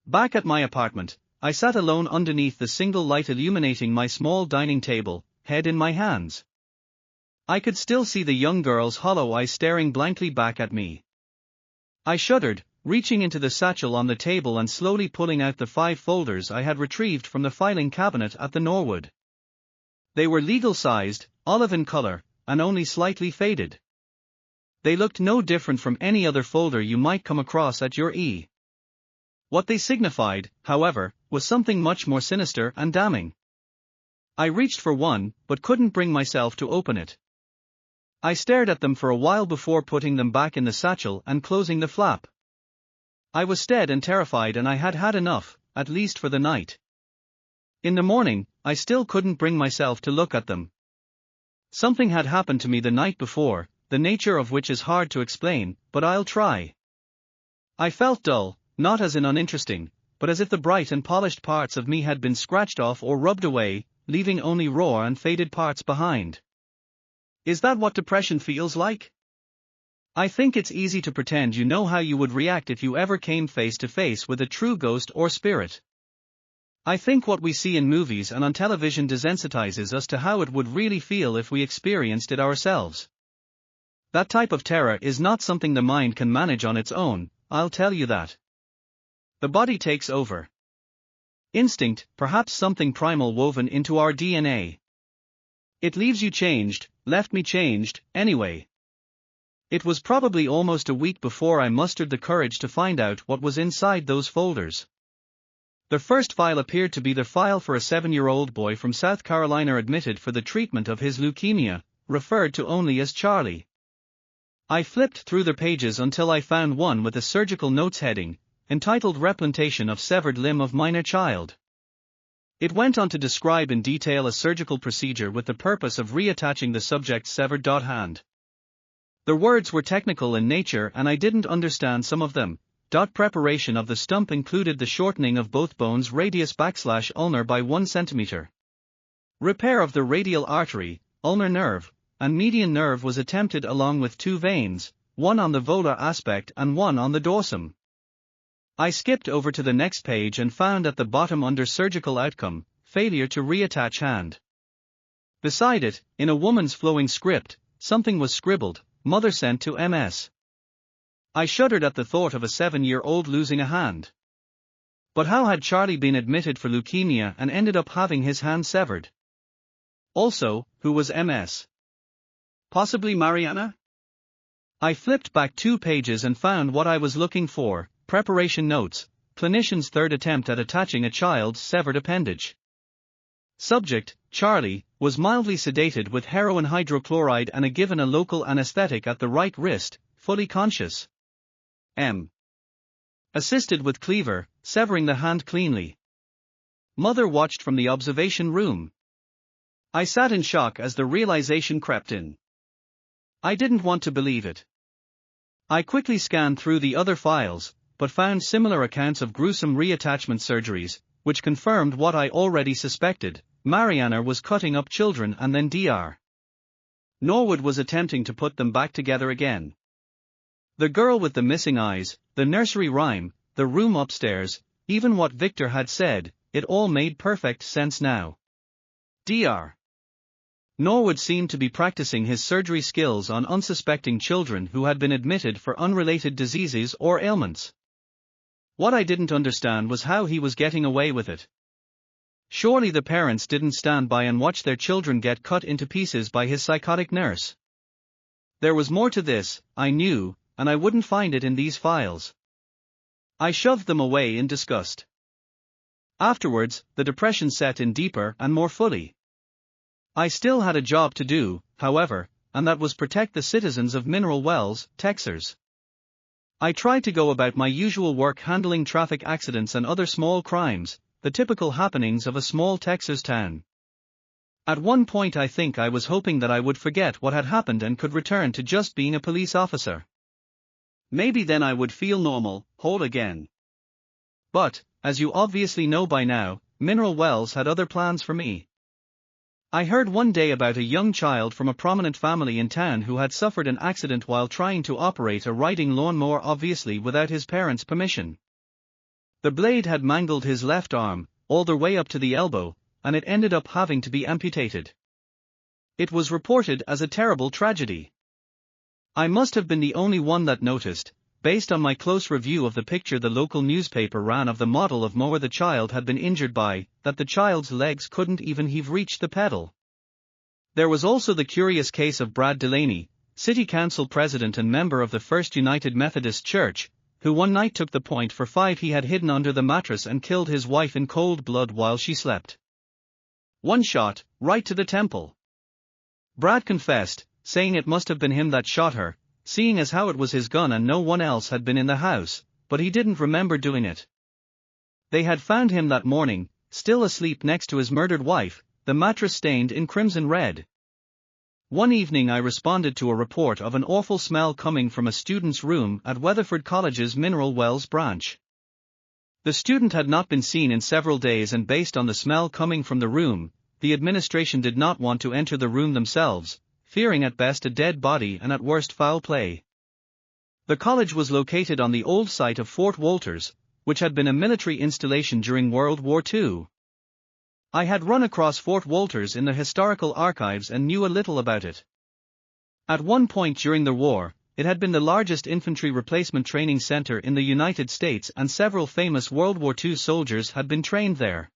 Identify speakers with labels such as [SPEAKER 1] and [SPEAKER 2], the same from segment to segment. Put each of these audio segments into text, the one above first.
[SPEAKER 1] Back at my apartment, I sat alone underneath the single light illuminating my small dining table, head in my hands. I could still see the young girl's hollow eyes staring blankly back at me. I shuddered, reaching into the satchel on the table and slowly pulling out the 5 folders I had retrieved from the filing cabinet at the Norwood. They were legal-sized, olive in color, and only slightly faded. They looked no different from any other folder you might come across at your E. What they signified, however, was something much more sinister and damning. I reached for one, but couldn't bring myself to open it. I stared at them for a while before putting them back in the satchel and closing the flap. I was dead and terrified, and I had had enough, at least for the night. In the morning, I still couldn't bring myself to look at them. Something had happened to me the night before, the nature of which is hard to explain, but I'll try. I felt dull, not as in uninteresting, but as if the bright and polished parts of me had been scratched off or rubbed away, leaving only raw and faded parts behind. Is that what depression feels like? I think it's easy to pretend you know how you would react if you ever came face to face with a true ghost or spirit. I think what we see in movies and on television desensitizes us to how it would really feel if we experienced it ourselves. That type of terror is not something the mind can manage on its own, I'll tell you that. The body takes over. Instinct, perhaps something primal woven into our DNA. It leaves you changed, left me changed, anyway. It was probably almost a week before I mustered the courage to find out what was inside those folders. The first file appeared to be the file for a 7-year-old boy from South Carolina admitted for the treatment of his leukemia, referred to only as Charlie. I flipped through the pages until I found one with a surgical notes heading, entitled Replantation of Severed Limb of Minor Child. It went on to describe in detail a surgical procedure with the purpose of reattaching the subject's severed hand. The words were technical in nature and I didn't understand some of them. Preparation of the stump included the shortening of both bones radius/ulnar by 1 cm. Repair of the radial artery, ulnar nerve, and median nerve was attempted along with 2 veins, one on the volar aspect and one on the dorsum. I skipped over to the next page and found at the bottom under surgical outcome, failure to reattach hand. Beside it, in a woman's flowing script, something was scribbled, mother sent to MS. I shuddered at the thought of a 7-year-old losing a hand. But how had Charlie been admitted for leukemia and ended up having his hand severed? Also, who was MS? Possibly Mariana? I flipped back 2 pages and found what I was looking for, preparation notes, clinician's 3rd attempt at attaching a child's severed appendage. Subject, Charlie, was mildly sedated with heroin hydrochloride and given a local anesthetic at the right wrist, fully conscious. M. Assisted with cleaver, severing the hand cleanly. Mother watched from the observation room. I sat in shock as the realization crept in. I didn't want to believe it. I quickly scanned through the other files, but found similar accounts of gruesome reattachment surgeries, which confirmed what I already suspected. Mariana was cutting up children and then Dr. Norwood was attempting to put them back together again. The girl with the missing eyes, the nursery rhyme, the room upstairs, even what Victor had said, it all made perfect sense now. Dr. Norwood seemed to be practicing his surgery skills on unsuspecting children who had been admitted for unrelated diseases or ailments. What I didn't understand was how he was getting away with it. Surely the parents didn't stand by and watch their children get cut into pieces by his psychotic nurse. There was more to this, I knew, and I wouldn't find it in these files. I shoved them away in disgust. Afterwards, the depression set in deeper and more fully. I still had a job to do, however, and that was protect the citizens of Mineral Wells, Texas. I tried to go about my usual work handling traffic accidents and other small crimes, the typical happenings of a small Texas town. At one point I think I was hoping that I would forget what had happened and could return to just being a police officer. Maybe then I would feel normal, whole again. But, as you obviously know by now, Mineral Wells had other plans for me. I heard one day about a young child from a prominent family in town who had suffered an accident while trying to operate a riding lawnmower, obviously without his parents' permission. The blade had mangled his left arm, all the way up to the elbow, and it ended up having to be amputated. It was reported as a terrible tragedy. I must have been the only one that noticed, based on my close review of the picture the local newspaper ran of the model of mower the child had been injured by, that the child's legs couldn't even have reached the pedal. There was also the curious case of Brad Delaney, City Council President and member of the First United Methodist Church, who one night took the .45 he had hidden under the mattress and killed his wife in cold blood while she slept. One shot, right to the temple. Brad confessed, saying it must have been him that shot her, seeing as how it was his gun and no one else had been in the house, but he didn't remember doing it. They had found him that morning, still asleep next to his murdered wife, the mattress stained in crimson red. One evening I responded to a report of an awful smell coming from a student's room at Weatherford College's Mineral Wells branch. The student had not been seen in several days, and based on the smell coming from the room, the administration did not want to enter the room themselves, fearing at best a dead body and at worst foul play. The college was located on the old site of Fort Walters, which had been a military installation during World War II. I had run across Fort Walters in the historical archives and knew a little about it. At one point during the war, it had been the largest infantry replacement training center in the United States, and several famous World War II soldiers had been trained there.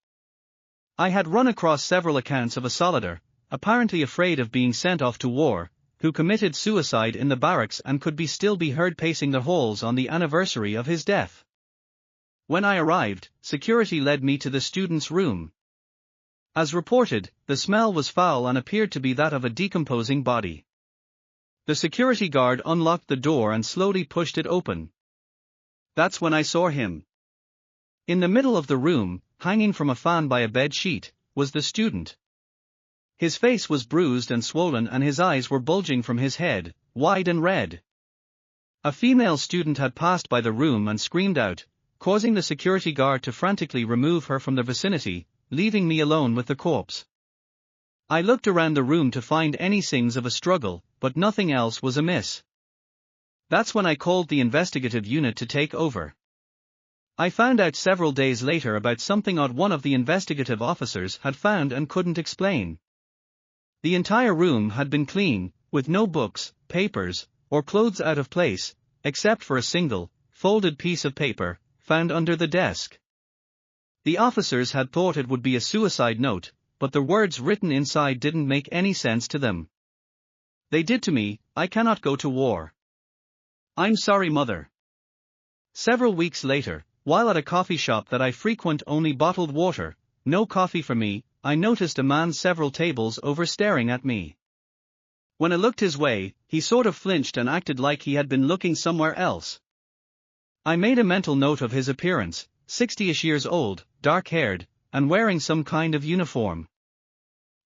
[SPEAKER 1] I had run across several accounts of a soldier, apparently afraid of being sent off to war, who committed suicide in the barracks and could still be heard pacing the halls on the anniversary of his death. When I arrived, security led me to the student's room. As reported, the smell was foul and appeared to be that of a decomposing body. The security guard unlocked the door and slowly pushed it open. That's when I saw him. In the middle of the room, hanging from a fan by a bed sheet, was the student. His face was bruised and swollen and his eyes were bulging from his head, wide and red. A female student had passed by the room and screamed out, causing the security guard to frantically remove her from the vicinity, leaving me alone with the corpse. I looked around the room to find any signs of a struggle, but nothing else was amiss. That's when I called the investigative unit to take over. I found out several days later about something odd one of the investigative officers had found and couldn't explain. The entire room had been clean, with no books, papers, or clothes out of place, except for a single, folded piece of paper, found under the desk. The officers had thought it would be a suicide note, but the words written inside didn't make any sense to them. They did to me, "I cannot go to war. I'm sorry, mother." Several weeks later, while at a coffee shop that I frequent only bottled water, no coffee for me, I noticed a man several tables over staring at me. When I looked his way, he sort of flinched and acted like he had been looking somewhere else. I made a mental note of his appearance, 60-ish years old, dark-haired, and wearing some kind of uniform.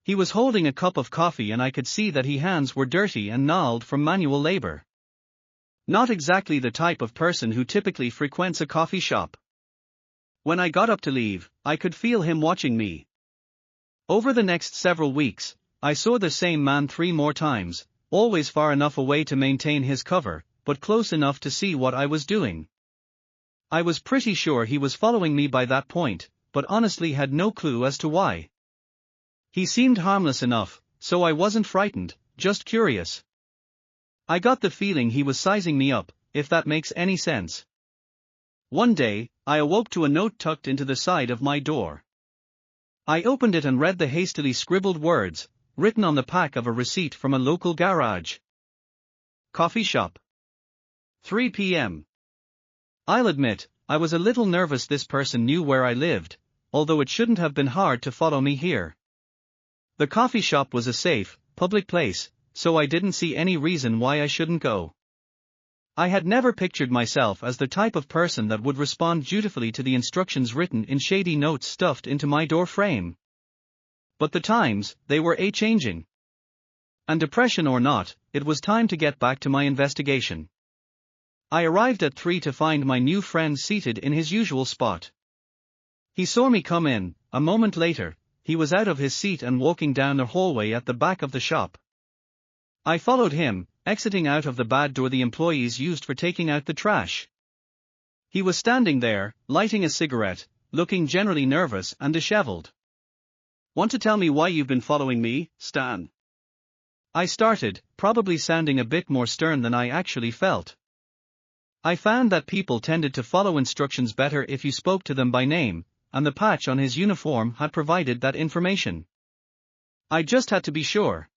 [SPEAKER 1] He was holding a cup of coffee and I could see that his hands were dirty and gnarled from manual labor. Not exactly the type of person who typically frequents a coffee shop. When I got up to leave, I could feel him watching me. Over the next several weeks, I saw the same man 3 more times, always far enough away to maintain his cover, but close enough to see what I was doing. I was pretty sure he was following me by that point, but honestly had no clue as to why. He seemed harmless enough, so I wasn't frightened, just curious. I got the feeling he was sizing me up, if that makes any sense. One day, I awoke to a note tucked into the side of my door. I opened it and read the hastily scribbled words, written on the back of a receipt from a local garage. Coffee shop. 3 p.m. I'll admit, I was a little nervous this person knew where I lived, although it shouldn't have been hard to follow me here. The coffee shop was a safe, public place, so I didn't see any reason why I shouldn't go. I had never pictured myself as the type of person that would respond dutifully to the instructions written in shady notes stuffed into my door frame. But the times, they were a-changing. And depression or not, it was time to get back to my investigation. I arrived at 3 to find my new friend seated in his usual spot. He saw me come in. A moment later, he was out of his seat and walking down the hallway at the back of the shop. I followed him, exiting out of the bad door the employees used for taking out the trash. He was standing there, lighting a cigarette, looking generally nervous and disheveled. "Want to tell me why you've been following me, Stan?" I started, probably sounding a bit more stern than I actually felt. I found that people tended to follow instructions better if you spoke to them by name, and the patch on his uniform had provided that information. I just had to be sure.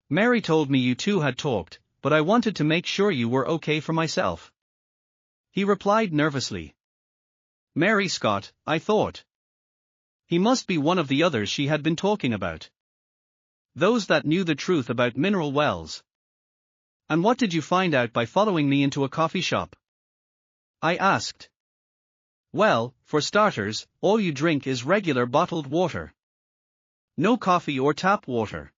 [SPEAKER 1] "Mary told me you two had talked, but I wanted to make sure you were okay for myself," he replied nervously. Mary Scott, I thought. He must be one of the others she had been talking about. Those that knew the truth about mineral wells. "And what did you find out by following me into a coffee shop?" I asked. "Well, for starters, all you drink is regular bottled water. No coffee or tap water.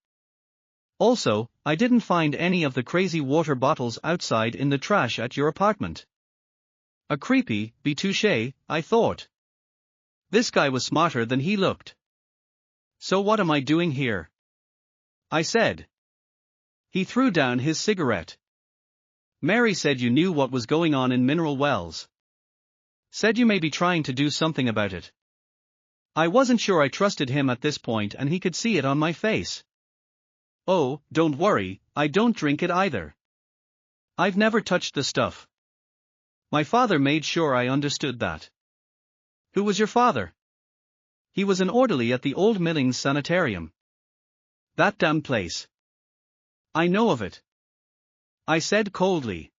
[SPEAKER 1] Also, I didn't find any of the crazy water bottles outside in the trash at your apartment." A creepy touche, I thought. This guy was smarter than he looked. "So what am I doing here?" I said. He threw down his cigarette. "Mary said you knew what was going on in mineral wells. Said you may be trying to do something about it." I wasn't sure I trusted him at this point, and he could see it on my face. "Oh, don't worry, I don't drink it either. I've never touched the stuff." My father made sure I understood that. "Who was your father?" "He was an orderly at the old Millings Sanitarium." "That damn place. I know of it," I said coldly.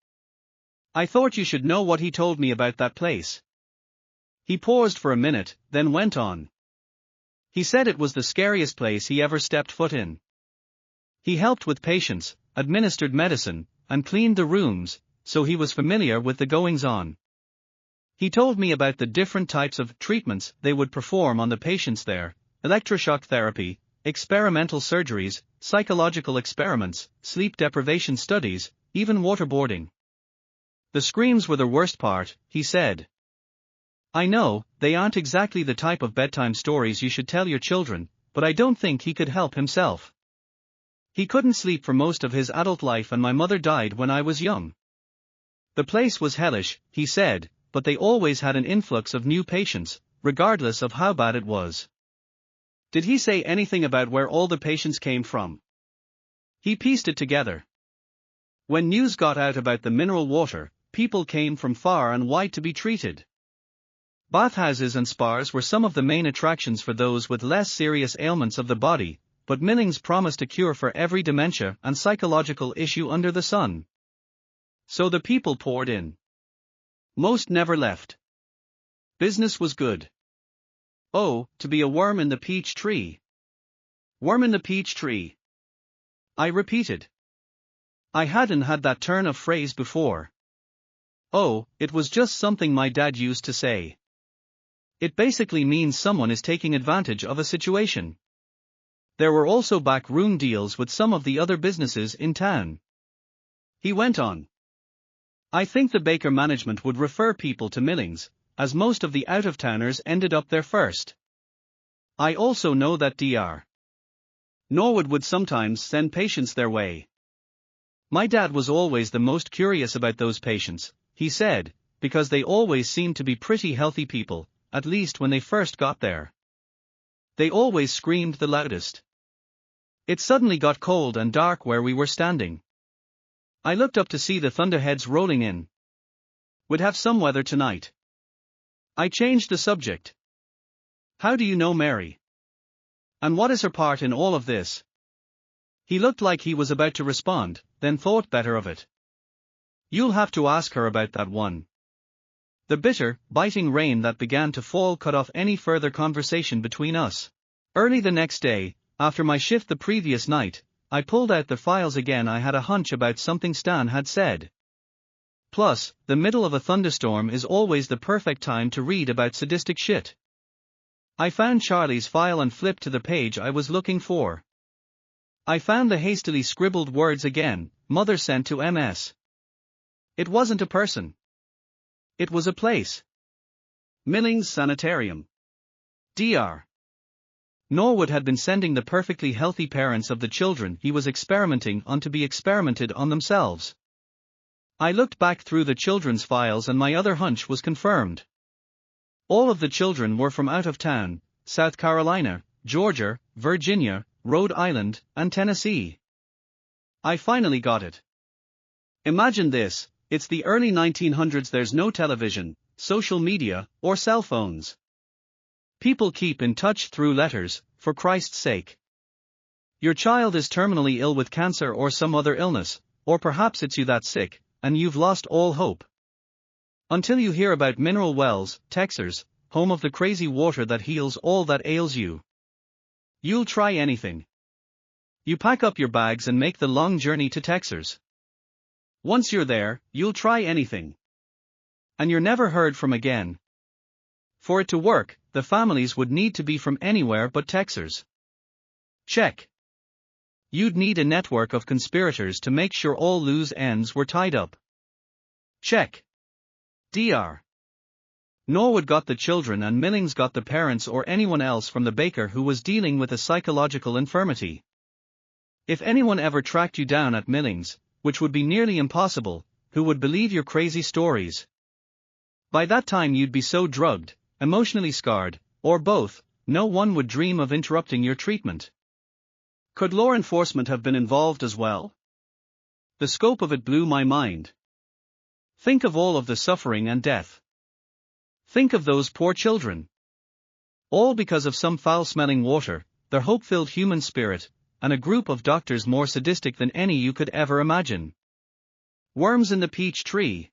[SPEAKER 1] "I thought you should know what he told me about that place." He paused for a minute, then went on. "He said it was the scariest place he ever stepped foot in. He helped with patients, administered medicine, and cleaned the rooms, so he was familiar with the goings-on. He told me about the different types of treatments they would perform on the patients there: electroshock therapy, experimental surgeries, psychological experiments, sleep deprivation studies, even waterboarding. The screams were the worst part," he said. "I know, they aren't exactly the type of bedtime stories you should tell your children, but I don't think he could help himself. He couldn't sleep for most of his adult life, and my mother died when I was young. The place was hellish," he said, "but they always had an influx of new patients, regardless of how bad it was." "Did he say anything about where all the patients came from?" He pieced it together. "When news got out about the mineral water, people came from far and wide to be treated. Bathhouses and spas were some of the main attractions for those with less serious ailments of the body, but Millings promised a cure for every dementia and psychological issue under the sun. So the people poured in. Most never left. Business was good. Oh, to be a worm in the peach tree. Worm in the peach tree," I repeated. I hadn't had that turn of phrase before. Oh, it was just something my dad used to say. It basically means someone is taking advantage of a situation. There were also back room deals with some of the other businesses in town. He went on. "I think the Baker management would refer people to Millings, as most of the out-of-towners ended up there first. I also know that Dr. Norwood would sometimes send patients their way. My dad was always the most curious about those patients," he said, "because they always seemed to be pretty healthy people, at least when they first got there. They always screamed the loudest." It suddenly got cold and dark where we were standing. I looked up to see the thunderheads rolling in. "We'd have some weather tonight." I changed the subject. "How do you know Mary? And what is her part in all of this?" He looked like he was about to respond, then thought better of it. "You'll have to ask her about that one." The bitter, biting rain that began to fall cut off any further conversation between us. Early the next day, after my shift the previous night, I pulled out the files again. I had a hunch about something Stan had said. Plus, the middle of a thunderstorm is always the perfect time to read about sadistic shit. I found Charlie's file and flipped to the page I was looking for. I found the hastily scribbled words again: "Mother sent to MS." It wasn't a person. It was a place. Millings Sanitarium. Dr. Norwood had been sending the perfectly healthy parents of the children he was experimenting on to be experimented on themselves. I looked back through the children's files and my other hunch was confirmed. All of the children were from out of town: South Carolina, Georgia, Virginia, Rhode Island, and Tennessee. I finally got it. Imagine this: it's the early 1900s, there's no television, social media, or cell phones. People keep in touch through letters, for Christ's sake. Your child is terminally ill with cancer or some other illness, or perhaps it's you that's sick, and you've lost all hope. Until you hear about mineral wells, Texas, home of the crazy water that heals all that ails you. You'll try anything. You pack up your bags and make the long journey to Texas. Once you're there, you'll try anything. And you're never heard from again. For it to work, the families would need to be from anywhere but Texas. Check. You'd need a network of conspirators to make sure all loose ends were tied up. Check. Dr. Norwood got the children and Millings got the parents or anyone else from the baker who was dealing with a psychological infirmity. If anyone ever tracked you down at Millings, which would be nearly impossible, who would believe your crazy stories? By that time you'd be so drugged, emotionally scarred, or both, no one would dream of interrupting your treatment. Could law enforcement have been involved as well? The scope of it blew my mind. Think of all of the suffering and death. Think of those poor children. All because of some foul-smelling water, their hope-filled human spirit, and a group of doctors more sadistic than any you could ever imagine. Worms in the peach tree.